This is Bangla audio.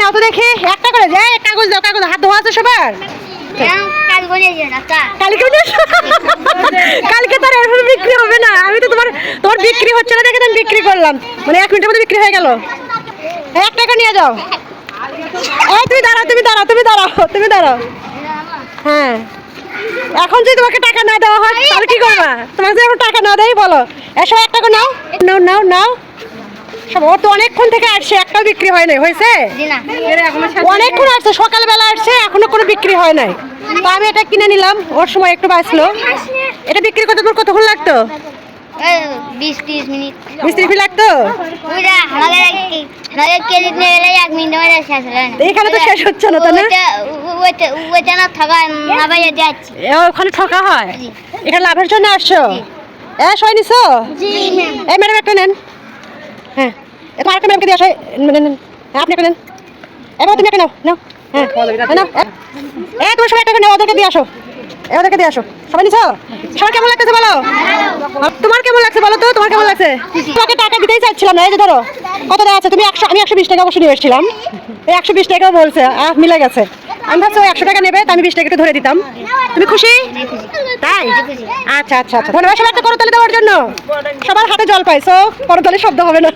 নাও তো দেখি, একটা করে যে কাগজ দাও, কাগজ হাত ধোয়া আছে সবার। কালকে তো আর এরকম বিক্রি হবে না। আমি তো তোমার বিক্রি হচ্ছে না দেখে আমি বিক্রি করলাম, মানে 1 মিনিটের মধ্যে বিক্রি হয়ে গেল। 1 টাকা নিয়ে যাও। এই তুমি দাঁড়াও, তুমি দাঁড়াও, তুমি দাঁড়াও, তুমি দাঁড়াও। হ্যাঁ, এখন যদি তোমাকে টাকা না দেওয়া হয় তাহলে কি করবা? তোমাকে যদি এখন টাকা না দেয় বলো, এসব 1 টাকা নাও, নাও নাও নাও। সব ওর তো অনেকক্ষণ থেকে আসছে, একটাও বিক্রি হয় নাই। হয়েছে? অনেকক্ষণ আসছে, সকালবেলা আসছে, এখনো কোনো বিক্রি হয় নাই। তো আমি এটা কিনে নিলাম, ওর সময় একটু বাঁচলো। এটা বিক্রি করতে তোমার কতক্ষণ লাগতো? 20-30 মিনিট। 20-30 মিনিট লাগতো? এখানে তো শেষ হচ্ছে না, তাই না? ওখানে ঠকা হয়। এখানে লাভের জন্য আসছো? সবাই নিছো? এই ম্যাডাম একটা নেন। হ্যাঁ, এটা আরেকটা ম্যাডামকে দিয়ে আসো। নেন, আপনি একটা নেন। এবার তুমি একটা নাও, নাও। হ্যাঁ, নাও। তুমি সবাই একটা করে নাও, ওদেরকে দিয়ে আসো। ওদেরকে দিয়ে আসো। সবাই নিছো? সবার কেমন লাগতেছে বলো? তোমার কেমন লাগছে বলো তো? তোমার কেমন লাগছে? তোমাকে টাকা দিতেই চাচ্ছিলাম না। এই যে ধরো, কত দেওয়া আছে? তুমি 100, আমি 120 টাকা অবশ্য নিয়ে এসেছিলাম। এই 120 টাকা বলছে, মিলে গেছে। আমি ভাবছি 100 টাকা নেবে, তো আমি 20 টাকা একটু ধরে দিতাম। তুমি খুশি? তাই? আচ্ছা আচ্ছা আচ্ছা, ধন্যবাদ। সবাই একটা করতালি দেওয়ার জন্য। সবার হাতে জল পাইছো, করতালি শব্দ হবে না।